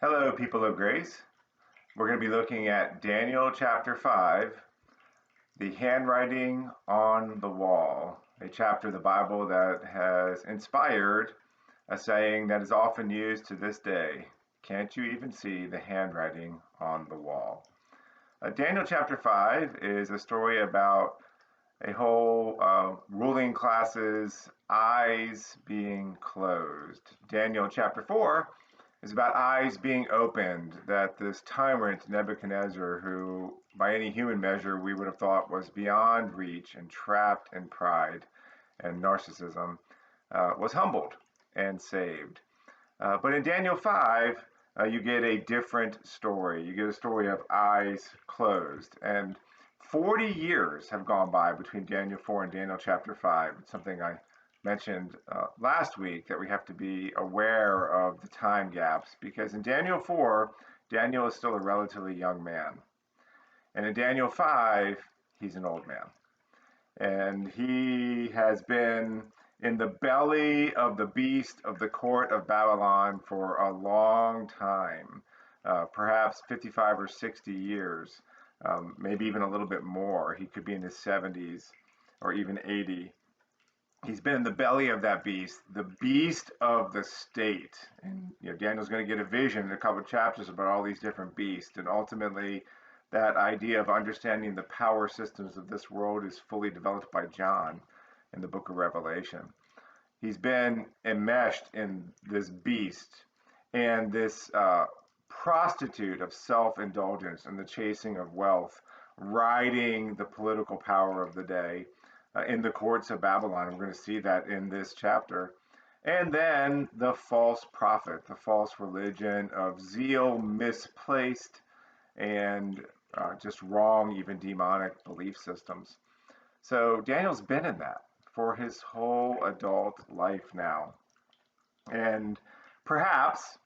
Hello, people of grace. We're going to be looking at Daniel chapter 5, the handwriting on the wall, a chapter of the Bible that has inspired a saying that is often used to this day. Can't you even see the handwriting on the wall? Daniel chapter 5 is a story about a whole ruling class's eyes being closed. Daniel chapter 4 is about eyes being opened, that this tyrant Nebuchadnezzar, who by any human measure we would have thought was beyond reach and trapped in pride and narcissism, was humbled and saved. But in Daniel 5, you get a different story. You get a story of eyes closed. And 40 years have gone by between Daniel 4 and Daniel chapter 5. It's something I mentioned last week, that we have to be aware of the time gaps, because in Daniel 4, Daniel is still a relatively young man. And in Daniel 5, he's an old man. And he has been in the belly of the beast of the court of Babylon for a long time, perhaps 55 or 60 years, maybe even a little bit more. He could be in his 70s or even 80. He's been in the belly of that beast, the beast of the state. And Daniel's going to get a vision in a couple of chapters about all these different beasts. And ultimately, that idea of understanding the power systems of this world is fully developed by John in the book of Revelation. He's been enmeshed in this beast and this prostitute of self-indulgence and the chasing of wealth, riding the political power of the day in the courts of Babylon. We're going to see that in this chapter. And then the false prophet, the false religion of zeal misplaced and just wrong, even demonic belief systems. So Daniel's been in that for his whole adult life now. And perhaps,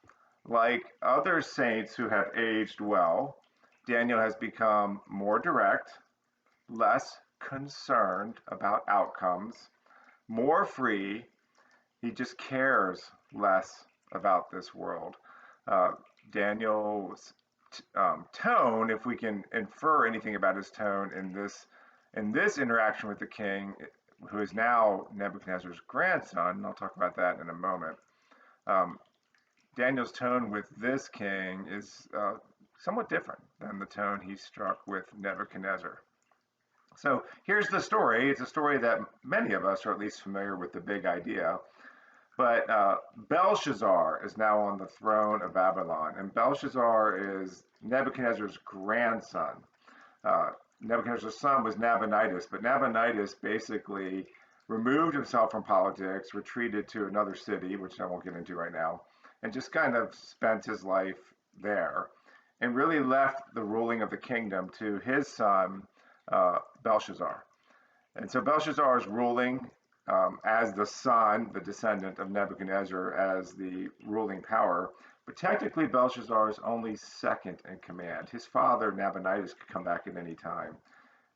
like other saints who have aged well, Daniel has become more direct, less concerned about outcomes, more free. He just cares less about this world. Daniel's tone, if we can infer anything about his tone in this interaction with the king, who is now Nebuchadnezzar's grandson, and I'll talk about that in a moment. Daniel's tone with this king is somewhat different than the tone he struck with Nebuchadnezzar. So here's the story. It's a story that many of us are at least familiar with the big idea. But Belshazzar is now on the throne of Babylon, and Belshazzar is Nebuchadnezzar's grandson. Nebuchadnezzar's son was Nabonidus, but Nabonidus basically removed himself from politics, retreated to another city, which I won't get into right now, and just kind of spent his life there, and really left the ruling of the kingdom to his son, Belshazzar. And so Belshazzar is ruling as the son, the descendant of Nebuchadnezzar, as the ruling power. But technically, Belshazzar is only second in command. His father, Nabonidus, could come back at any time.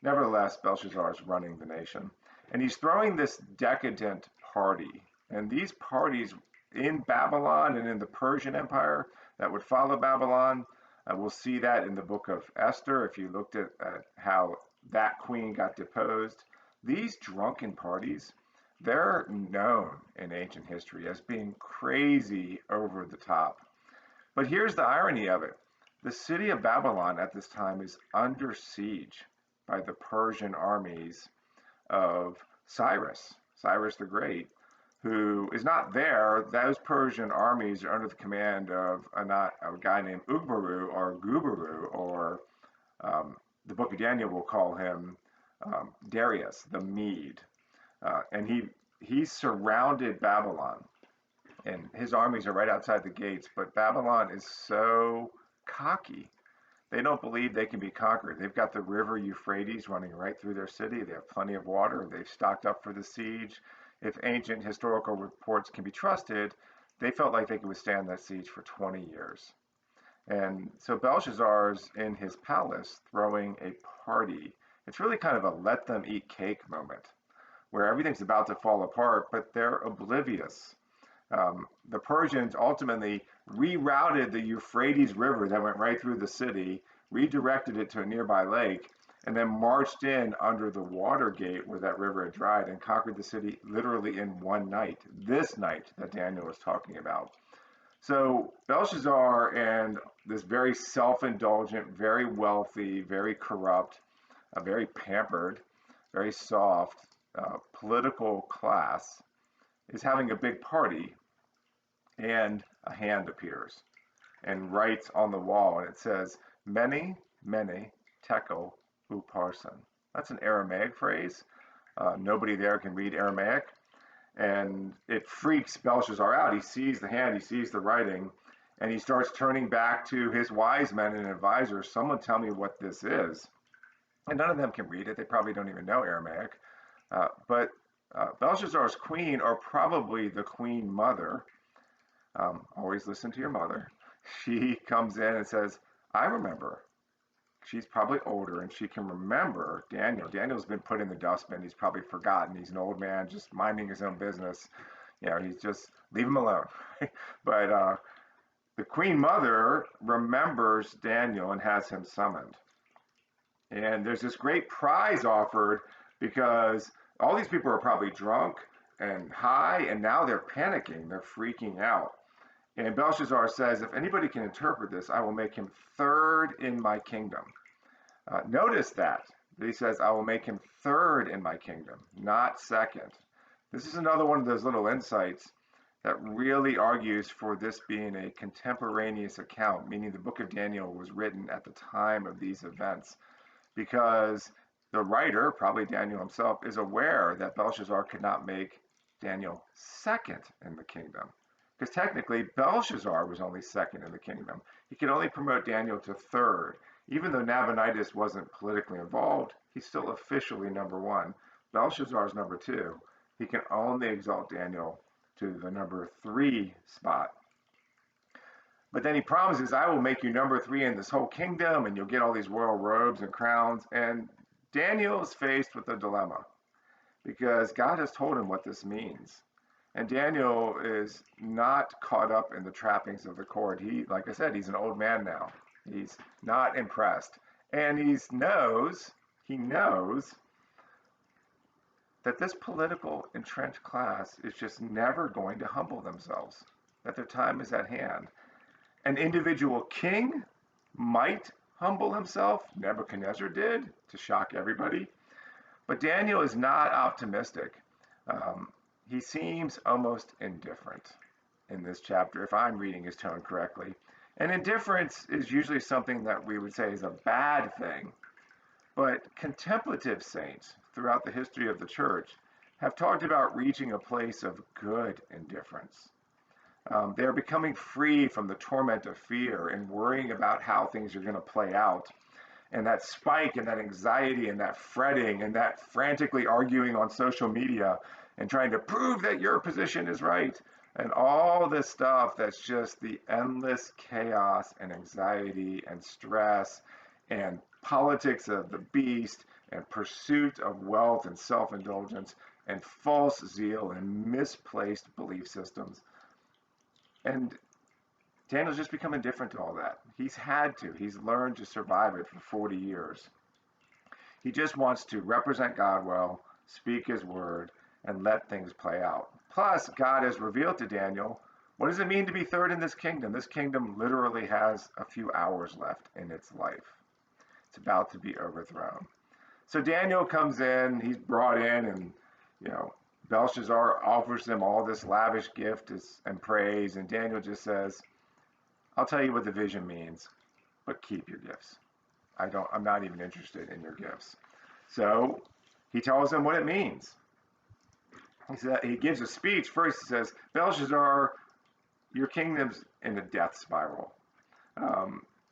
Nevertheless, Belshazzar is running the nation. And he's throwing this decadent party. And these parties in Babylon and in the Persian Empire that would follow Babylon, we'll see that in the book of Esther, if you looked at how that queen got deposed. These drunken parties, they're known in ancient history as being crazy over the top. But here's the irony of it. The city of Babylon at this time is under siege by the Persian armies of Cyrus the Great, who is not there. Those Persian armies are under the command of a guy named Ugbaru or Gubaru, or the book of Daniel will call him Darius the Mede. And he's surrounded Babylon, and his armies are right outside the gates. But Babylon is so cocky. They don't believe they can be conquered. They've got the river Euphrates running right through their city. They have plenty of water. They've stocked up for the siege. If ancient historical reports can be trusted, they felt like they could withstand that siege for 20 years. And so Belshazzar's in his palace throwing a party. It's really kind of a let them eat cake moment, where everything's about to fall apart, but they're oblivious The Persians ultimately rerouted the Euphrates River that went right through the city, redirected it to a nearby lake, and then marched in under the water gate where that river had dried and conquered the city literally in one night, this night that Daniel was talking about. So Belshazzar and this very self-indulgent, very wealthy, very corrupt, very pampered, very soft political class is having a big party, and a hand appears and writes on the wall, and it says, Mene, Mene, Tekel, Upharsin. That's an Aramaic phrase. Nobody there can read Aramaic, and it freaks Belshazzar out. He sees the hand, he sees the writing, and he starts turning back to his wise men and advisors. Someone tell me what this is. And none of them can read it. They probably don't even know Aramaic. But Belshazzar's queen, or probably the queen mother, always listen to your mother. She comes in and says, I remember. She's probably older and she can remember Daniel. Daniel's been put in the dustbin. He's probably forgotten. He's an old man just minding his own business. He's just, leave him alone. But the queen mother remembers Daniel and has him summoned. And there's this great prize offered because all these people are probably drunk and high, and now they're panicking. They're freaking out. And Belshazzar says, if anybody can interpret this, I will make him third in my kingdom. Notice that he says, I will make him third in my kingdom, not second. This is another one of those little insights that really argues for this being a contemporaneous account, meaning the book of Daniel was written at the time of these events, because the writer, probably Daniel himself, is aware that Belshazzar could not make Daniel second in the kingdom. Because technically, Belshazzar was only second in the kingdom. He could only promote Daniel to third. Even though Nabonidus wasn't politically involved, he's still officially number one. Belshazzar's number two. He can only exalt Daniel to the number three spot. But then he promises, I will make you number three in this whole kingdom, and you'll get all these royal robes and crowns. And Daniel is faced with a dilemma, because God has told him what this means. And Daniel is not caught up in the trappings of the court. He, like I said, he's an old man now. He's not impressed. And he knows that this political entrenched class is just never going to humble themselves, that their time is at hand. An individual king might humble himself. Nebuchadnezzar did, to shock everybody. But Daniel is not optimistic. He seems almost indifferent in this chapter, if I'm reading his tone correctly. And indifference is usually something that we would say is a bad thing. But contemplative saints throughout the history of the church have talked about reaching a place of good indifference. They're becoming free from the torment of fear and worrying about how things are going to play out. And that spike and that anxiety and that fretting and that frantically arguing on social media and trying to prove that your position is right, and all this stuff that's just the endless chaos and anxiety and stress and politics of the beast and pursuit of wealth and self-indulgence and false zeal and misplaced belief systems. And Daniel's just become indifferent to all that. He's had to. He's learned to survive it for 40 years. He just wants to represent God well, speak his word, and let things play out. Plus, God has revealed to Daniel, what does it mean to be third in this kingdom? This kingdom literally has a few hours left in its life. It's about to be overthrown. So Daniel comes in, he's brought in, and Belshazzar offers him all this lavish gift and praise, and Daniel just says, I'll tell you what the vision means, but keep your gifts. I'm not even interested in your gifts. So he tells him what it means. He gives a speech. First he says, Belshazzar, your kingdom's in a death spiral.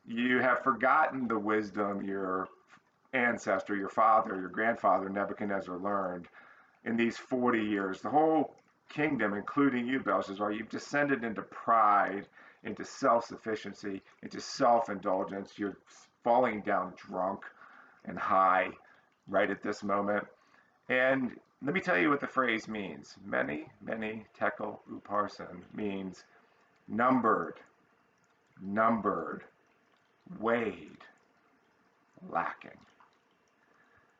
You have forgotten the wisdom your ancestor, your father, your grandfather, Nebuchadnezzar, learned in these 40 years. The whole kingdom, including you, Belshazzar, you've descended into pride, into self-sufficiency, into self-indulgence. You're falling down drunk and high right at this moment. And Let me tell you what the phrase means. Many, many, tekel uparsin means numbered, numbered, weighed, lacking.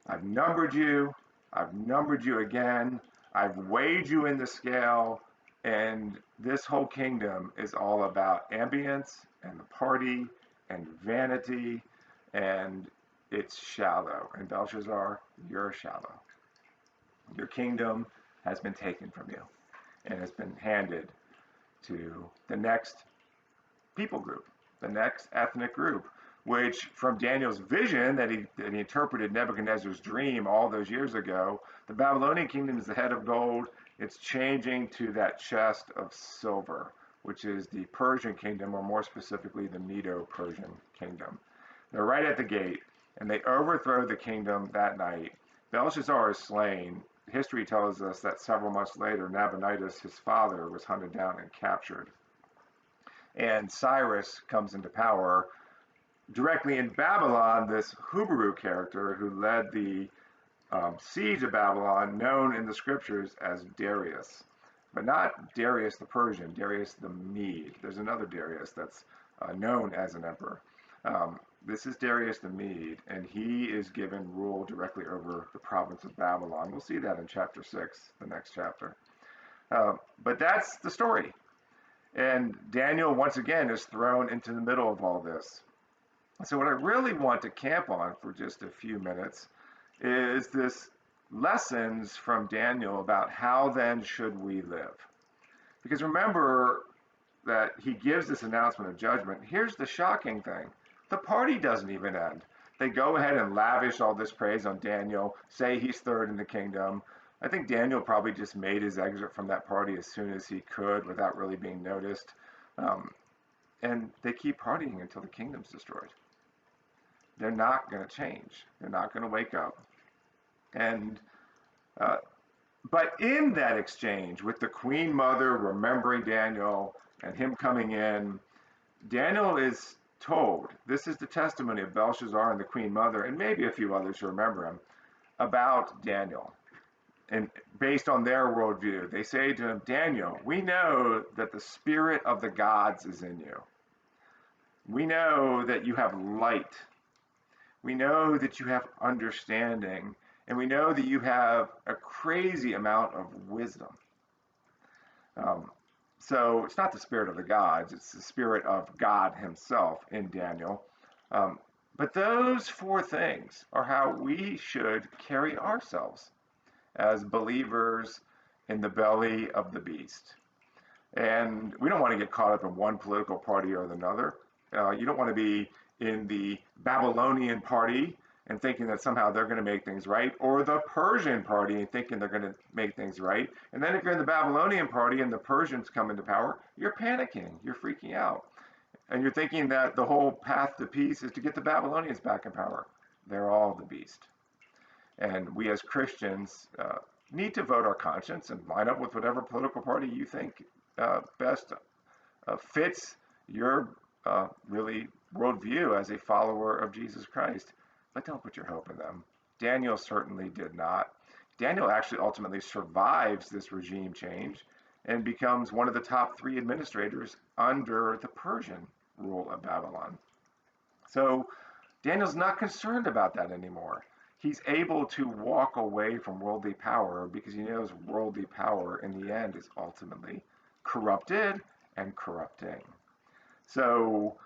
I've numbered you. I've numbered you again. I've weighed you in the scale. And this whole kingdom is all about ambience and the party and vanity. And it's shallow. And Belshazzar, you're shallow. Your kingdom has been taken from you and has been handed to the next people group, the next ethnic group, which from Daniel's vision that he interpreted Nebuchadnezzar's dream all those years ago, the Babylonian kingdom is the head of gold. It's changing to that chest of silver, which is the Persian kingdom, or more specifically, the Medo-Persian kingdom. They're right at the gate, and they overthrow the kingdom that night. Belshazzar is slain. History tells us that several months later, Nabonidus, his father, was hunted down and captured. And Cyrus comes into power directly in Babylon, this Hubaru character who led the siege of Babylon, known in the scriptures as Darius. But not Darius the Persian, Darius the Mede. There's another Darius that's known as an emperor. This is Darius the Mede, and he is given rule directly over the province of Babylon. We'll see that in chapter 6, the next chapter. But that's the story. And Daniel, once again, is thrown into the middle of all this. So what I really want to camp on for just a few minutes is this lessons from Daniel about how then should we live. Because remember that he gives this announcement of judgment. Here's the shocking thing. The party doesn't even end. They go ahead and lavish all this praise on Daniel, say he's third in the kingdom. I think Daniel probably just made his exit from that party as soon as he could without really being noticed. And they keep partying until the kingdom's destroyed. They're not going to change. They're not going to wake up. And but in that exchange with the queen mother remembering Daniel and him coming in, Daniel is told, this is the testimony of Belshazzar and the queen mother, and maybe a few others who remember him, about Daniel. And based on their worldview, they say to him, Daniel, we know that the spirit of the gods is in you. We know that you have light. We know that you have understanding. And we know that you have a crazy amount of wisdom. So it's not the spirit of the gods, it's the spirit of God himself in Daniel. But those four things are how we should carry ourselves as believers in the belly of the beast. And we don't want to get caught up in one political party or another. You don't want to be in the Babylonian party and thinking that somehow they're going to make things right, or the Persian party and thinking they're going to make things right. And then if you're in the Babylonian party and the Persians come into power, you're panicking, you're freaking out. And you're thinking that the whole path to peace is to get the Babylonians back in power. They're all the beast. And we as Christians need to vote our conscience and line up with whatever political party you think best fits your really worldview as a follower of Jesus Christ. But don't put your hope in them. Daniel certainly did not. Daniel actually ultimately survives this regime change and becomes one of the top 3 administrators under the Persian rule of Babylon. So Daniel's not concerned about that anymore. He's able to walk away from worldly power because he knows worldly power in the end is ultimately corrupted and corrupting. So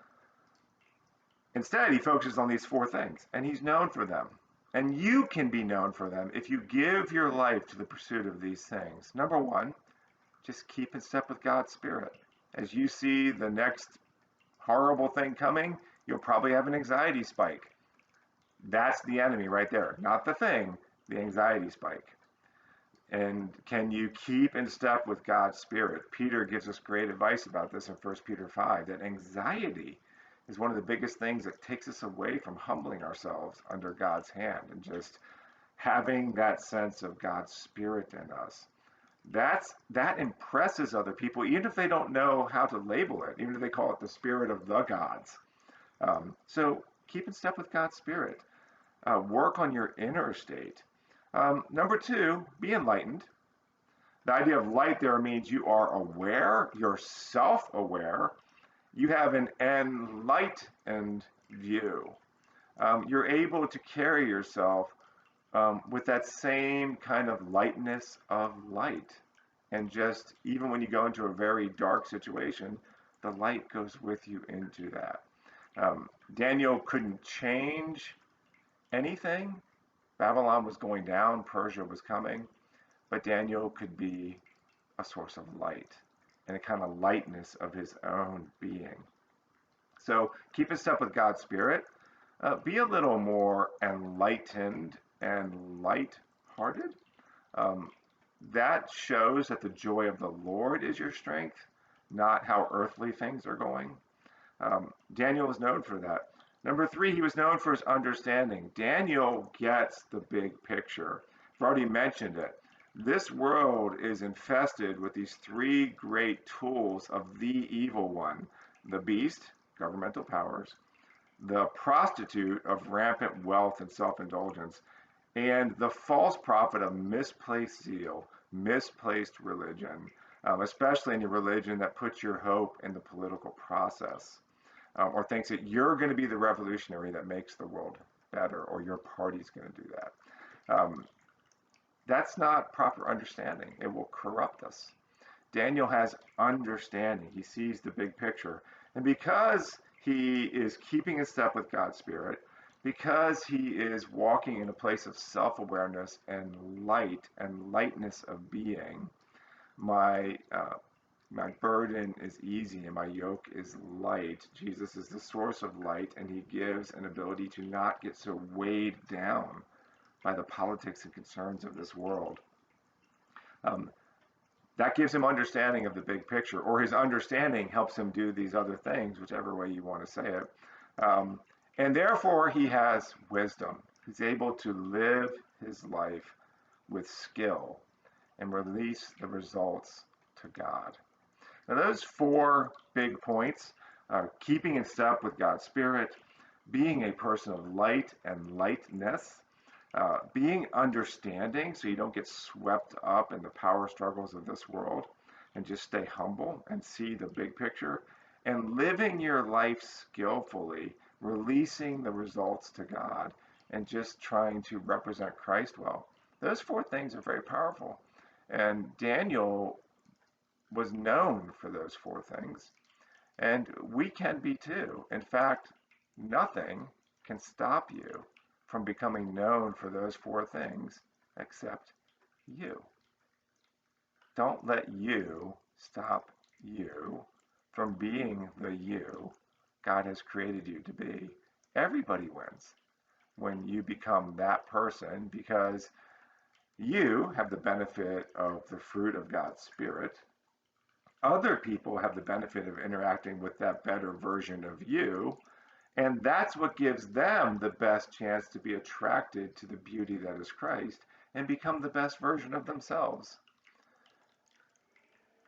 instead, he focuses on these 4 things, and he's known for them. And you can be known for them if you give your life to the pursuit of these things. Number 1, just keep in step with God's Spirit. As you see the next horrible thing coming, you'll probably have an anxiety spike. That's the enemy right there, not the thing, the anxiety spike. And can you keep in step with God's Spirit? Peter gives us great advice about this in 1 Peter 5, that anxiety is one of the biggest things that takes us away from humbling ourselves under God's hand and just having that sense of God's Spirit in us. That impresses other people, even if they don't know how to label it, even if they call it the spirit of the gods. So keep in step with God's Spirit. Work on your inner state. Number two, be enlightened. The idea of light there means you are aware, you're self-aware, you have an enlightened view. You're able to carry yourself with that same kind of lightness of light. And just even when you go into a very dark situation, the light goes with you into that. Daniel couldn't change anything. Babylon was going down, Persia was coming, but Daniel could be a source of light and a kind of lightness of his own being. So keep in step with God's Spirit. Be a little more enlightened and light-hearted. Um, that shows that the joy of the Lord is your strength, not how earthly things are going. Daniel was known for that. Number three, he was known for his understanding. Daniel gets the big picture. I've already mentioned it. This world is infested with these three great tools of the evil one: the beast, governmental powers; the prostitute of rampant wealth and self-indulgence; and the false prophet of misplaced zeal, misplaced religion, especially in a religion that puts your hope in the political process, or thinks that you're going to be the revolutionary that makes the world better, or your party's going to do that. That's not proper understanding. It will corrupt us. Daniel has understanding. He sees the big picture. And because he is keeping in step with God's Spirit, because he is walking in a place of self-awareness and light and lightness of being, my burden is easy and my yoke is light. Jesus is the source of light, and he gives an ability to not get so weighed down by the politics and concerns of this world. That gives him understanding of the big picture, or his understanding helps him do these other things, whichever way you want to say it. And therefore, he has wisdom. He's able to live his life with skill and release the results to God. Now, those four big points, keeping in step with God's Spirit, being a person of light and lightness, being understanding so you don't get swept up in the power struggles of this world, and just stay humble and see the big picture, and living your life skillfully, releasing the results to God, and just trying to represent Christ well. Those four things are very powerful. And Daniel was known for those four things. And we can be too. In fact, nothing can stop you from becoming known for those four things except you. Don't let you stop you from being the you God has created you to be. Everybody wins when you become that person, because you have the benefit of the fruit of God's Spirit. Other people have the benefit of interacting with that better version of you, and that's what gives them the best chance to be attracted to the beauty that is Christ and become the best version of themselves.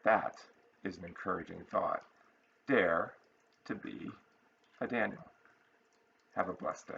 That is an encouraging thought. Dare to be a Daniel. Have a blessed day.